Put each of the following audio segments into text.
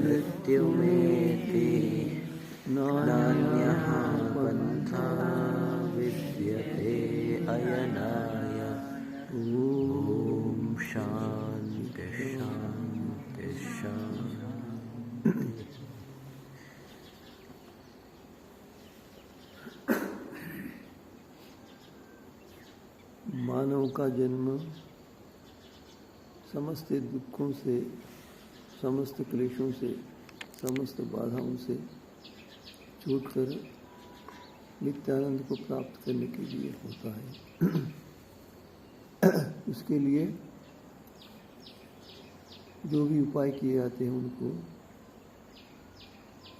मृत्युमेति नान्यः पन्था विद्यते अयनाय। ॐ शान्ति शान्ति शान्ति। मानव का जन्म समस्त दुखों से, समस्त क्लेशों से, समस्त बाधाओं से छूटकर नित्यानंद को प्राप्त करने के लिए होता है। उसके लिए जो भी उपाय किए जाते हैं उनको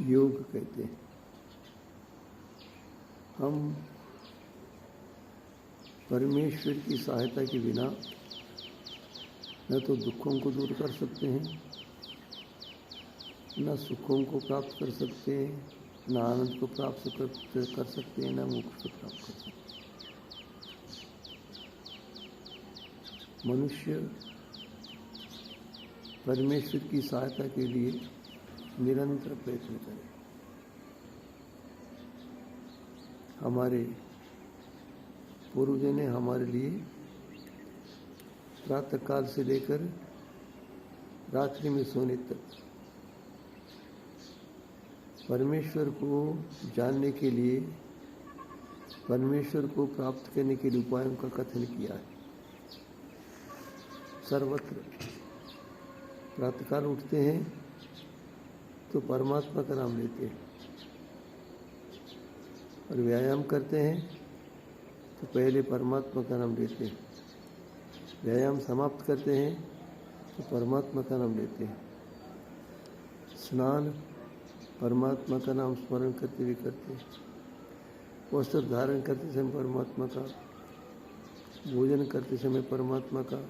योग कहते हैं। हम परमेश्वर की सहायता के बिना न तो दुखों को दूर कर सकते हैं, न सुखों को प्राप्त कर सकते हैं, न आनंद को प्राप्त कर सकते हैं, न मोक्ष को प्राप्त कर सकते हैं। मनुष्य परमेश्वर की सहायता के लिए निरंतर प्रयत्न करे। हमारे पूर्वजों ने हमारे लिए प्रातःकाल से लेकर रात्रि में सोने तक परमेश्वर को जानने के लिए, परमेश्वर को प्राप्त करने के लिए उपायों का कथन किया है। सर्वत्र प्रातःकाल उठते हैं तो परमात्मा का नाम लेते हैं, और व्यायाम करते हैं तो पहले परमात्मा का नाम लेते हैं। व्यायाम समाप्त करते हैं तो परमात्मा का नाम लेते हैं। स्नान परमात्मा का नाम स्मरण करते हुए करते हैं। वस्त्र धारण करते समय परमात्मा का, भोजन करते समय परमात्मा का,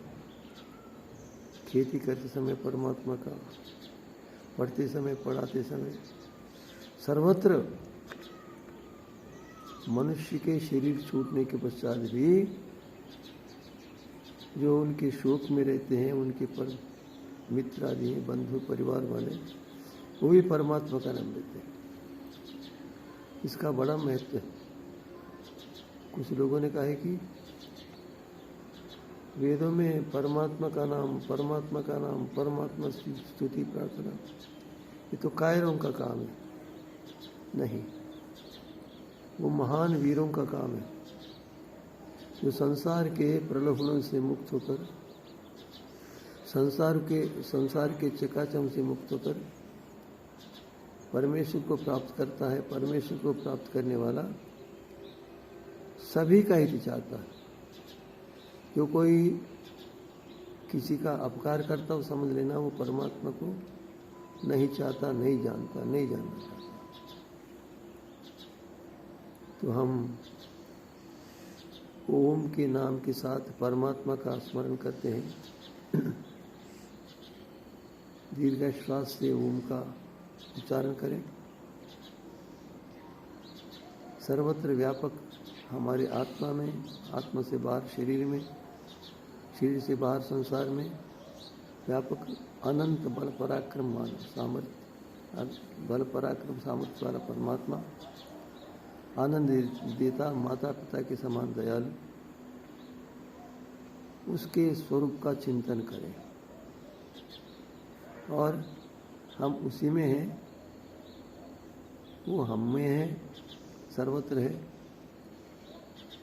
खेती करते समय परमात्मा का, पढ़ते समय, पढ़ाते समय, सर्वत्र मनुष्य के शरीर छूटने के पश्चात भी जो उनके शोक में रहते हैं, उनके पर मित्र आदि हैं, बंधु परिवार वाले, वो भी परमात्मा का नाम लेते हैं। इसका बड़ा महत्व है। कुछ लोगों ने कहा है कि वेदों में परमात्मा का नाम, परमात्मा का नाम, परमात्मा की स्तुति प्रार्थना, ये तो कायरों का काम है। नहीं, वो महान वीरों का काम है, जो संसार के प्रलोभनों से मुक्त होकर, संसार के चकाचौंध से मुक्त होकर परमेश्वर को प्राप्त करता है। परमेश्वर को प्राप्त करने वाला सभी का हित चाहता है। जो कोई किसी का अपकार करता हो, समझ लेना वो परमात्मा को नहीं चाहता, नहीं जानता, नहीं जानना चाहता। तो हम ओम के नाम के साथ परमात्मा का स्मरण करते हैं। दीर्घ श्वास से ओम का उच्चारण करें। सर्वत्र व्यापक हमारे आत्मा में, आत्मा से बाहर शरीर में, शरीर से बाहर संसार में व्यापक अनंत बल पराक्रम सामर्थ्य वाला परमात्मा, आनंद देता, माता पिता के समान दयालु, उसके स्वरूप का चिंतन करें। और हम उसी में हैं, वो हम में है, सर्वत्र है,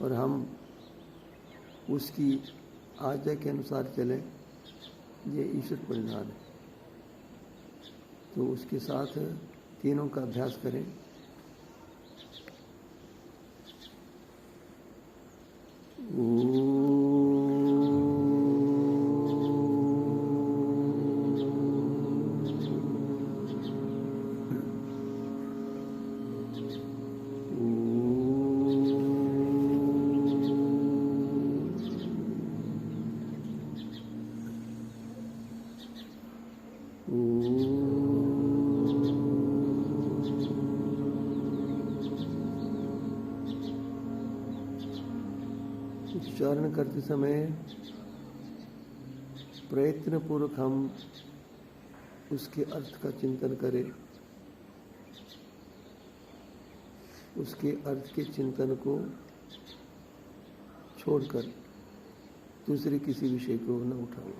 और हम उसकी आज्ञा के अनुसार चले, ये ईश्वर परिणाम है। तो उसके साथ तीनों का अभ्यास करें। ओम उच्चारण करते समय प्रयत्न पूर्वक हम उसके अर्थ का चिंतन करें, उसके अर्थ के चिंतन को छोड़कर दूसरे किसी विषय को न उठाएं।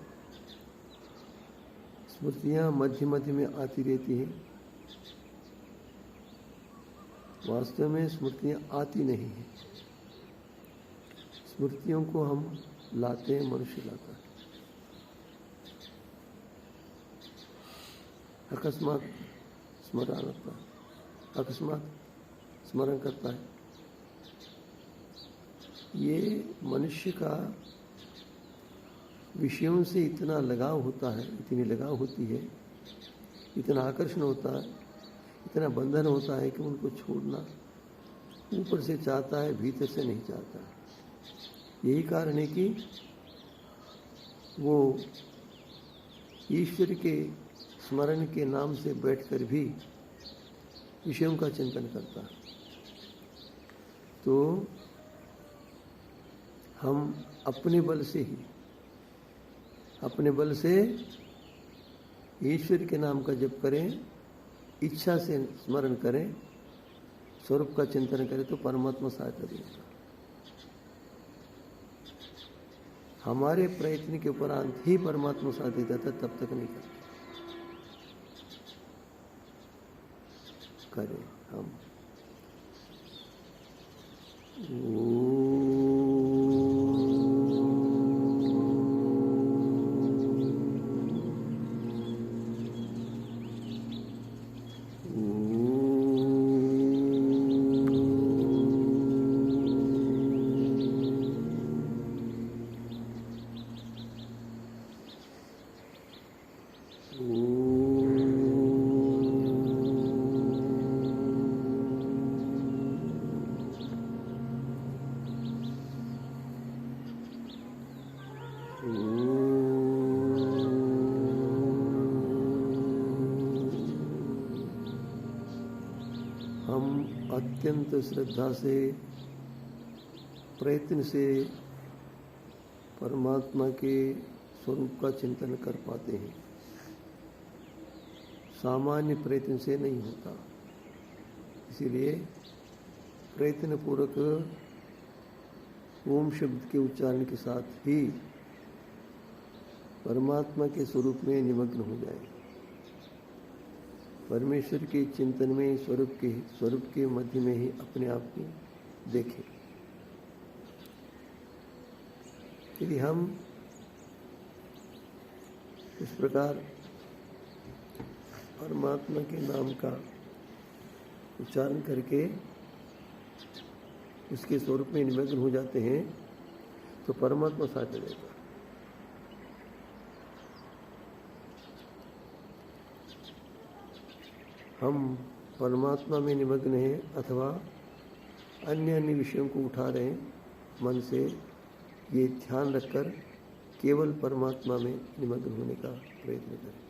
स्मृतियाँ मध्य मध्य में आती रहती हैं, वास्तव में स्मृतियाँ आती नहीं हैं। स्मृतियों को हम लाते हैं, मनुष्य लाता है। अकस्मात स्मरण आता है, अकस्मात स्मरण करता है। ये मनुष्य का विषयों से इतना लगाव होता है, इतनी लगाव होती है, इतना आकर्षण होता है, इतना बंधन होता है कि उनको छोड़ना ऊपर से चाहता है, भीतर से नहीं चाहता है। यही कारण है कि वो ईश्वर के स्मरण के नाम से बैठकर भी विषयों का चिंतन करता है। तो हम अपने बल से ईश्वर के नाम का जप करें, इच्छा से स्मरण करें, स्वरूप का चिंतन करें तो परमात्मा सहायता देगा। हमारे प्रयत्न के उपरांत ही परमात्मा साथ देता था, तब तक नहीं करते। करें हम। हम अत्यंत श्रद्धा से, प्रयत्न से परमात्मा के स्वरूप का चिंतन कर पाते हैं। सामान्य प्रयत्न से नहीं होता, इसीलिए प्रयत्न पूर्वक ओम शब्द के उच्चारण के साथ ही परमात्मा के स्वरूप में निमग्न हो जाए। परमेश्वर के चिंतन में स्वरूप के मध्य में ही अपने आप को देखें। यदि हम इस प्रकार परमात्मा के नाम का उच्चारण करके उसके स्वरूप में निमग्न हो जाते हैं तो परमात्मा साथ देगा। हम परमात्मा में निमग्न हैं अथवा अन्य विषयों को उठा रहे हैं, मन से ये ध्यान रखकर केवल परमात्मा में निमग्न होने का प्रयत्न करें।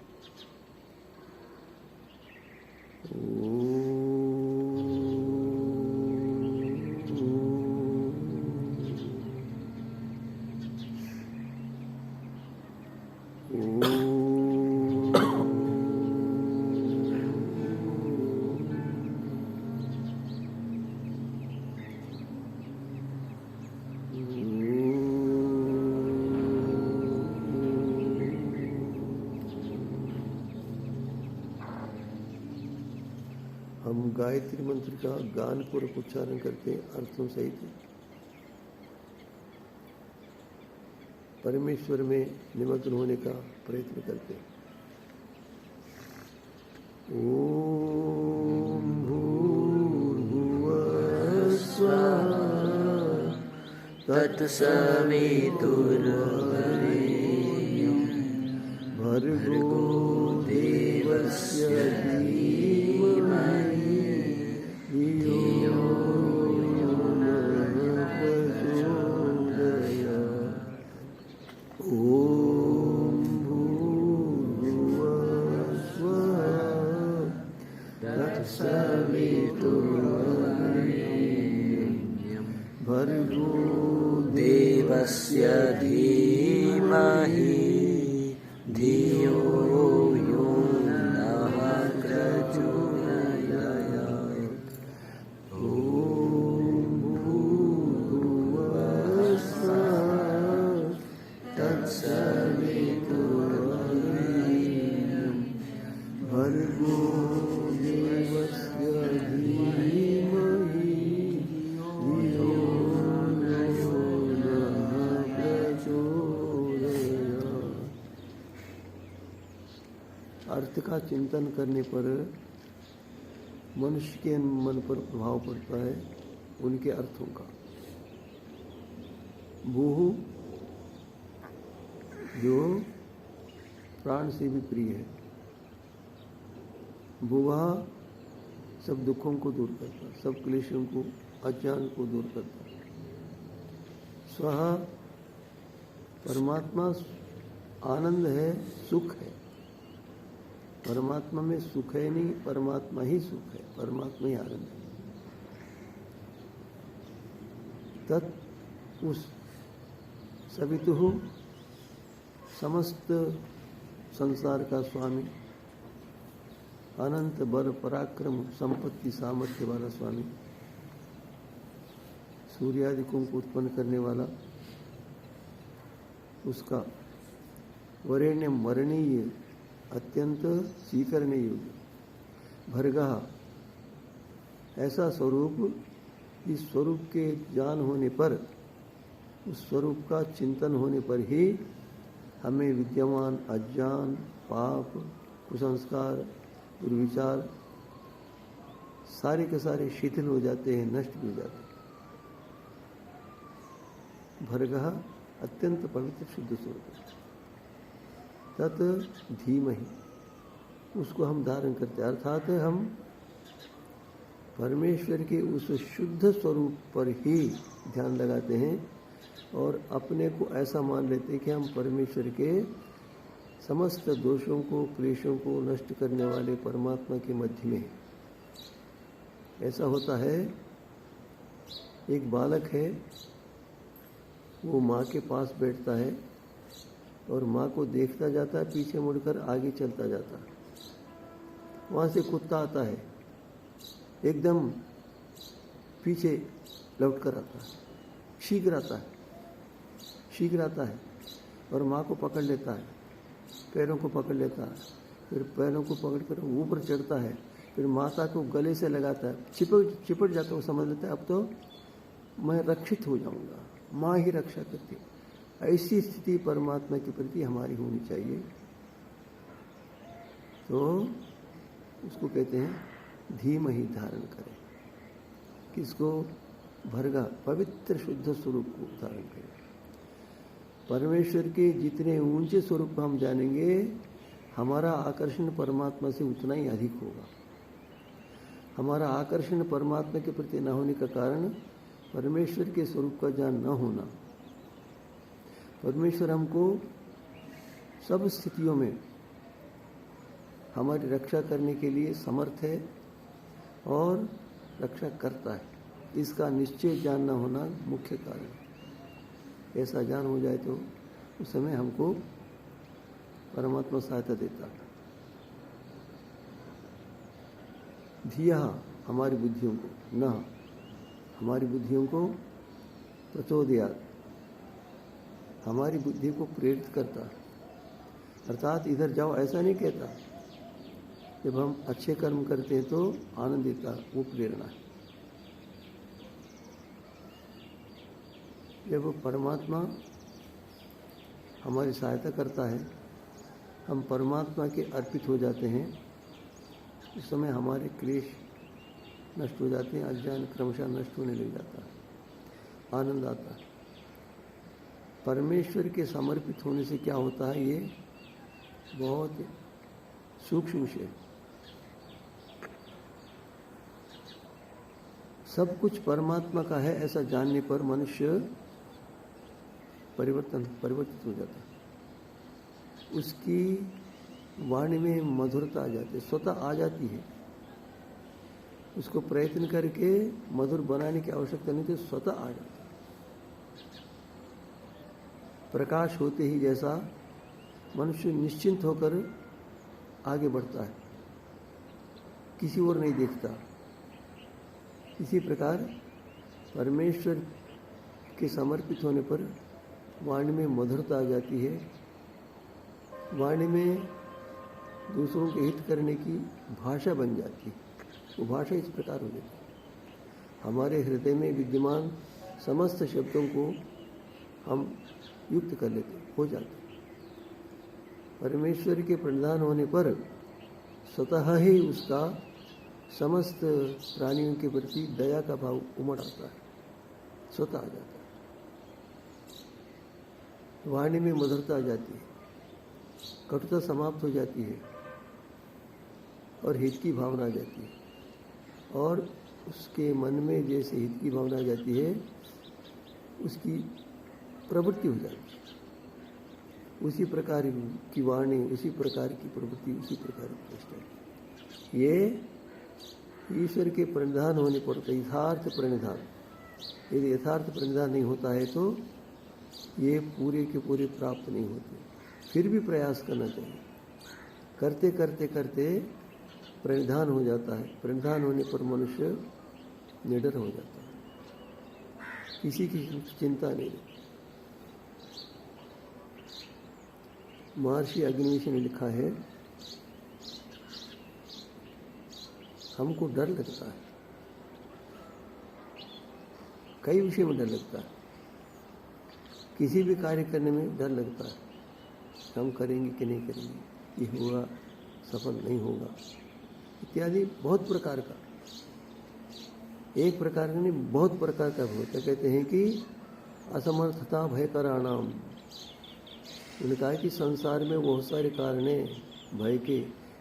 हम गायत्री मंत्र का गान पूर्वक उच्चारण करते हैं, अर्थों सहित परमेश्वर में निमग्न होने का प्रयत्न करते हैं। ओम भूर्भुवः स्वः तत्सवितुर्वरेण्यं भर्गो देवस्य धीमहि धियो यो नः प्रचोदयात्। ओम भूर्भुवः स्वः तत्सवितुर्वरेण्यं भर्गो देवस्य देवस्य धीमहि धियो यो नः प्रचोदयात्। ॐ भूर्भुवस्सुः तत्सवितुर्वरेण्यं भर्गो देवस्य धीमहि धियो यो नः प्रचोदयात्। अर्थ का चिंतन करने पर मनुष्य के मन पर प्रभाव पड़ता है उनके अर्थों का। भूः जो प्राण से भी प्रिय है, भुवः सब दुखों को दूर करता है, सब क्लेशों को, अज्ञान को दूर करता है। स्वः परमात्मा आनंद है, सुख है। परमात्मा में सुख है नहीं, परमात्मा ही सुख है, परमात्मा ही आनंद है। तत् उस सवितुः समस्त संसार का स्वामी, अनंत बल पराक्रम संपत्ति सामर्थ्य वाला स्वामी, सूर्यादिकों को उत्पन्न करने वाला, उसका वरेण्य मरणीय अत्यंत स्वीकरणीय योग्य भर्गः ऐसा स्वरूप, इस स्वरूप के ज्ञान होने पर, उस स्वरूप का चिंतन होने पर ही हमें विद्यमान अज्ञान, पाप, कुसंस्कार, दुर्विचार सारे के सारे शिथिल हो जाते हैं, नष्ट भी हो जाते हैं। भर्गः अत्यंत पवित्र शुद्ध स्वरूप, तत् धीमहि उसको हम धारण करते हैं। अर्थात हम परमेश्वर के उस शुद्ध स्वरूप पर ही ध्यान लगाते हैं और अपने को ऐसा मान लेते हैं कि हम परमेश्वर के समस्त दोषों को, क्लेशों को नष्ट करने वाले परमात्मा के मध्य में। ऐसा होता है, एक बालक है, वो माँ के पास बैठता है और माँ को देखता जाता है, पीछे मुड़कर आगे चलता जाता है। वहाँ से कुत्ता आता है, एकदम पीछे लौट कर आता है, शीघ्र आता है और माँ को पकड़ लेता है, पैरों को पकड़ लेता है, फिर पैरों को पकड़कर ऊपर चढ़ता है, फिर माता को गले से लगाता है, चिपट जाता है। वो समझ लेता है अब तो मैं रक्षित हो जाऊंगा, माँ ही रक्षा करती। ऐसी स्थिति परमात्मा के प्रति हमारी होनी चाहिए। तो उसको कहते हैं धीमहि धारण करें। किसको? भर्गा, पवित्र शुद्ध स्वरूप को धारण करें। परमेश्वर के जितने ऊंचे स्वरूप को हम जानेंगे, हमारा आकर्षण परमात्मा से उतना ही अधिक होगा। हमारा आकर्षण परमात्मा के प्रति न होने का कारण परमेश्वर के स्वरूप का ज्ञान न होना। परमेश्वर हमको सब स्थितियों में हमारी रक्षा करने के लिए समर्थ है और रक्षा करता है। इसका निश्चय ज्ञान न होना मुख्य कारण। ऐसा ज्ञान हो जाए तो उस समय हमको परमात्मा सहायता देता है। धिया हमारी बुद्धियों को, न हमारी बुद्धियों को प्रचोदयात्, हमारी बुद्धि को प्रेरित करता है। अर्थात इधर जाओ ऐसा नहीं कहता। जब हम अच्छे कर्म करते हैं तो आनंद देता, वो प्रेरणा है। जब वो परमात्मा हमारी सहायता करता है, हम परमात्मा के अर्पित हो जाते हैं, उस समय हमारे क्लेश नष्ट हो जाते हैं, अज्ञान क्रमशः नष्ट होने लग जाता है, आनंद आता है। परमेश्वर के समर्पित होने से क्या होता है, ये बहुत सूक्ष्म विषय। सब कुछ परमात्मा का है ऐसा जानने पर मनुष्य परिवर्तित हो जाता है। उसकी वाणी में मधुरता आ जाती है, स्वतः आ जाती है। उसको प्रयत्न करके मधुर बनाने की आवश्यकता नहीं थी, स्वतः आ जाता है। प्रकाश होते ही जैसा मनुष्य निश्चिंत होकर आगे बढ़ता है, किसी और नहीं देखता, इसी प्रकार परमेश्वर के समर्पित होने पर वाणी में मधुरता आ जाती है। वाणी में दूसरों के हित करने की भाषा बन जाती है। वो भाषा इस प्रकार हो जाती है, हमारे हृदय में विद्यमान समस्त शब्दों को हम युक्त कर लेते हो जाते। परमेश्वर के प्रणिधान होने पर स्वतः ही उसका समस्त प्राणियों के प्रति दया का भाव उमड़ आता है, स्वतः आ जाता है। वाणी में मधुरता आ जाती है, कटुता समाप्त हो जाती है और हित की भावना आ जाती है। और उसके मन में जैसे हित की भावना आ जाती है, उसकी प्रवृत्ति हो जाती है। उसी प्रकार की वाणी, उसी प्रकार की प्रवृत्ति, उसी प्रकार की चेष्टा। ये ईश्वर के प्रणिधान होने पर यथार्थ प्रणिधान, यदि यथार्थ प्रणिधान नहीं होता है तो ये पूरे के पूरे प्राप्त नहीं होते। फिर भी प्रयास करना चाहिए। करते करते करते प्रणिधान हो जाता है। प्रणिधान होने पर मनुष्य निडर हो जाता है, किसी की चिंता नहीं। महर्षि अग्निवेश ने लिखा है, हमको डर लगता है, कई विषय में डर लगता है। किसी भी कार्य करने में डर लगता है, हम करेंगे कि नहीं करेंगे, ये होगा, सफल नहीं होगा, इत्यादि बहुत प्रकार का। एक प्रकार का नहीं, बहुत प्रकार का होता। कहते हैं कि असमर्थता भय कराणाम। उन्होंने कहा कि संसार में बहुत सारे कारण हैं भय के,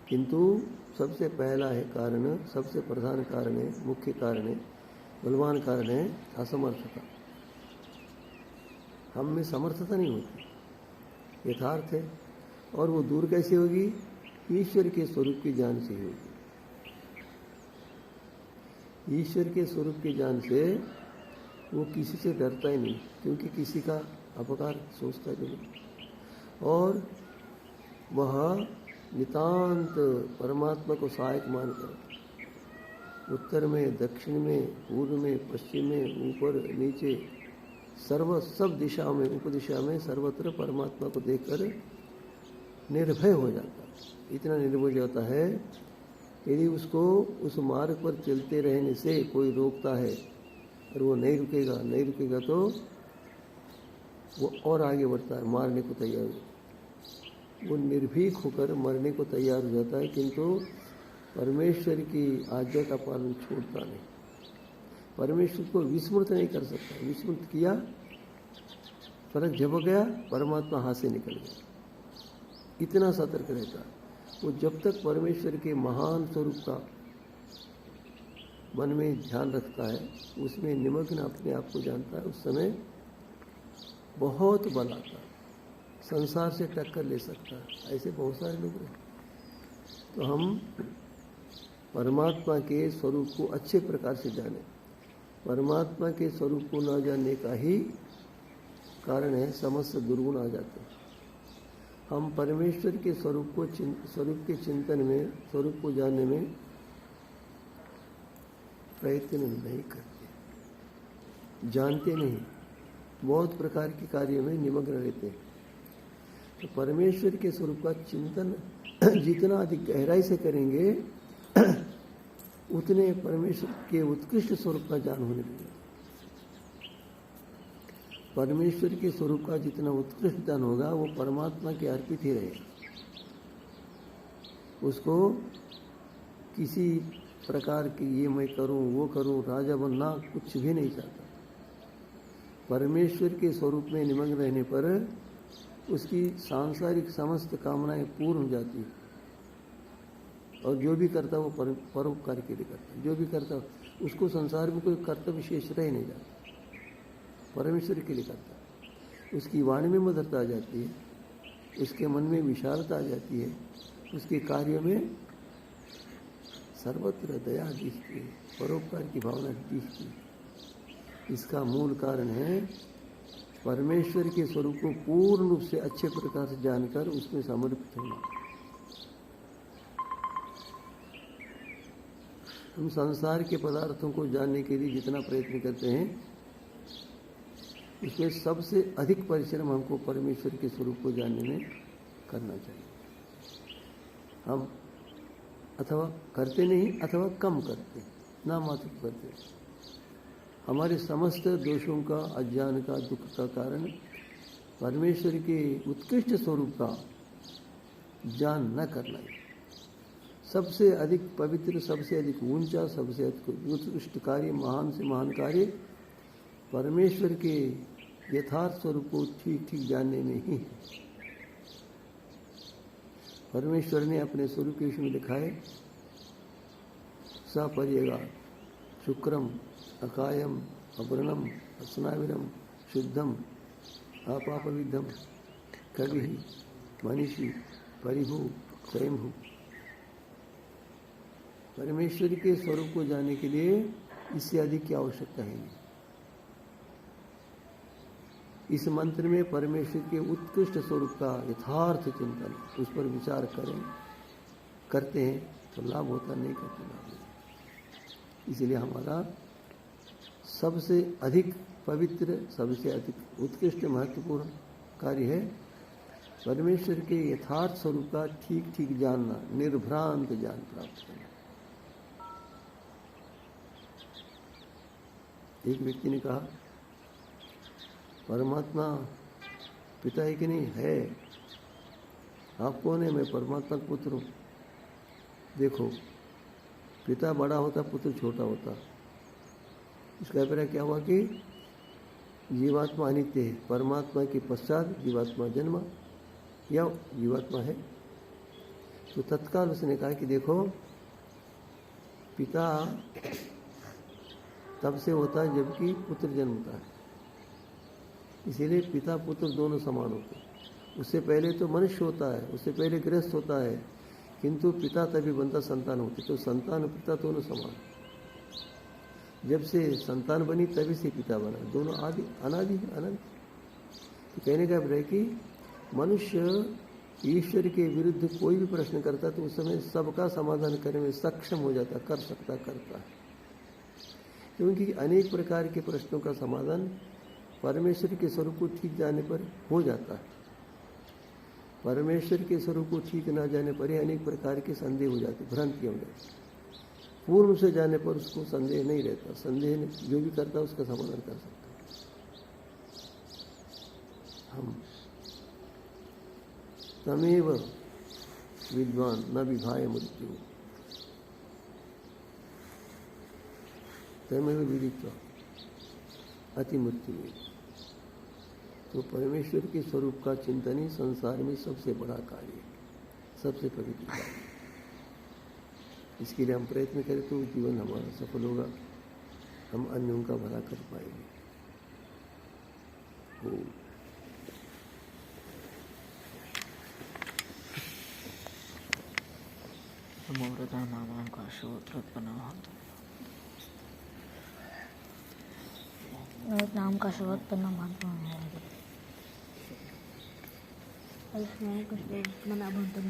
किंतु सबसे पहला है कारण, सबसे प्रधान कारण है, मुख्य कारण है, बलवान कारण है असमर्थता। हम में समर्थता नहीं होती, यथार्थ है। और वो दूर कैसे होगी? ईश्वर के स्वरूप की ज्ञान से ही होगी। ईश्वर के स्वरूप के ज्ञान से वो किसी से डरता ही नहीं, क्योंकि किसी का अपकार सोचता भी नहीं। और वह नितांत परमात्मा को सहायक मानकर उत्तर में, दक्षिण में, पूर्व में, पश्चिम में, ऊपर नीचे, सब दिशाओं में, उपदिशा में सर्वत्र परमात्मा को देखकर निर्भय हो जाता है। इतना निर्भय हो जाता है, यदि उसको उस मार्ग पर चलते रहने से कोई रोकता है और वो नहीं रुकेगा तो वो और आगे बढ़ता है, मारने को तैयार हो। वो निर्भीक होकर मरने को तैयार हो जाता है, किंतु परमेश्वर की आज्ञा का पालन छोड़ता नहीं। परमेश्वर को विस्मृत नहीं कर सकता। विस्मृत किया, फलक झपक गया, परमात्मा हाथ से निकल गया। इतना सतर्क रहता है वो। जब तक परमेश्वर के महान स्वरूप का मन में ध्यान रखता है, उसमें निमग्न अपने आप को जानता है, उस समय बहुत बल आता है, संसार से टक्कर ले सकता है। ऐसे बहुत सारे लोग हैं। तो हम परमात्मा के स्वरूप को अच्छे प्रकार से जाने। परमात्मा के स्वरूप को न जानने का ही कारण है समस्त दुर्गुण आ जाते हैं। हम परमेश्वर के स्वरूप के चिंतन में, स्वरूप को जानने में प्रयत्न नहीं करते, जानते नहीं, बहुत प्रकार के कार्यों में निमग्न रहते हैं। तो परमेश्वर के स्वरूप का चिंतन जितना अधिक गहराई से करेंगे, उतने परमेश्वर के उत्कृष्ट स्वरूप का ज्ञान होने लगेगा। परमेश्वर के स्वरूप का जितना उत्कृष्ट ज्ञान होगा, वो परमात्मा के अर्पित ही रहेगा। उसको किसी प्रकार की ये मैं करूं, वो करूं, राजा बनना कुछ भी नहीं चाहता। परमेश्वर के स्वरूप में निमग्न रहने पर उसकी सांसारिक समस्त कामनाएं पूर्ण हो जाती है। और जो भी करता वो परोपकार के लिए करता है। जो भी करता उसको संसार में कोई कर्तव्य शेष रह नहीं जाता, परमेश्वर के लिए करता है। उसकी वाणी में मधुरता आ जाती है, उसके मन में विशालता आ जाती है, उसके कार्यों में सर्वत्र दया दिखती है, परोपकार की भावना दिखती है। इसका मूल कारण है परमेश्वर के स्वरूप को पूर्ण रूप से अच्छे प्रकार से जानकर उसमें समर्पित होना। हम संसार के पदार्थों को जानने के लिए जितना प्रयत्न करते हैं उसमें सबसे अधिक परिश्रम हमको परमेश्वर के स्वरूप को जानने में करना चाहिए। हम अथवा करते नहीं अथवा कम करते, ना मात्र करते। हमारे समस्त दोषों का, अज्ञान का, दुख का कारण परमेश्वर के उत्कृष्ट स्वरूप का ज्ञान न करना है। सबसे अधिक पवित्र, सबसे अधिक ऊंचा, सबसे अधिक उत्कृष्ट कार्य, महान से महान कार्य परमेश्वर के यथार्थ स्वरूप को ठीक ठीक जानने में ही है। परमेश्वर ने अपने स्वरूप के विषय में लिखा है, सपर्यगा शुक्रम अकायम अवर्णम अस्नाविरम शुद्धम अपापविद्धम कवि मनीषी परिभू स्वयंभू। परमेश्वर के स्वरूप को जानने के लिए इससे अधिक की आवश्यकता है नहीं। इस मंत्र में परमेश्वर के उत्कृष्ट स्वरूप का यथार्थ चिंतन, उस पर विचार करते हैं तो लाभ होता, नहीं करते लाभ नहीं। इसलिए हमारा सबसे अधिक पवित्र, सबसे अधिक उत्कृष्ट महत्वपूर्ण कार्य है परमेश्वर के यथार्थ स्वरूप का ठीक ठीक जानना, निर्भ्रांत ज्ञान प्राप्त करना। एक व्यक्ति ने कहा, परमात्मा पिता है कि नहीं? है। आप कौन है? मैं परमात्मा का पुत्र हूँ। देखो, पिता बड़ा होता, पुत्र छोटा होता। इसका अभिप्राय क्या हुआ कि जीवात्मा अनित्य है, परमात्मा के पश्चात जीवात्मा जन्मा या जीवात्मा है। तो तत्काल उसने कहा कि देखो, पिता तब से होता है जबकि पुत्र जन्मता है, इसीलिए पिता पुत्र दोनों समान होते हैं। उससे पहले तो मनुष्य होता है, उससे पहले गृहस्थ होता है, किंतु पिता तभी बनता संतान होती। तो संतान और पिता दोनों समान। जब से संतान बनी तभी से पिता बना, दोनों आदि अनादि अनंत। तो कहने का अभिप्राय कि मनुष्य ईश्वर के विरुद्ध कोई भी प्रश्न करता तो उस समय सबका समाधान करने में सक्षम हो जाता, कर सकता, करता है। क्योंकि अनेक प्रकार के प्रश्नों का समाधान परमेश्वर के स्वरूप को ठीक जानने पर हो जाता है। परमेश्वर के स्वरूप को ठीक ना जाने पर ही अनेक प्रकार के संदेह हो जाते, भ्रांतियाँ हो जाती। पूर्ण से जाने पर उसको संदेह नहीं रहता, संदेह जो भी करता है उसका समाधान कर सकता है। हम तमेव विद्वान न विभाय मृत्यु, तमेव विदित्वा अति मृत्यु। तो परमेश्वर के स्वरूप का चिंतन ही संसार में सबसे बड़ा कार्य है, सबसे पवित्र कार्य। इसके लिए हम प्रयत्न करें तो जीवन हमारा सफल होगा, हम अन्यों का भला कर पाएंगे। नाम का शब्द करना मानता हूँ। मन अभंतर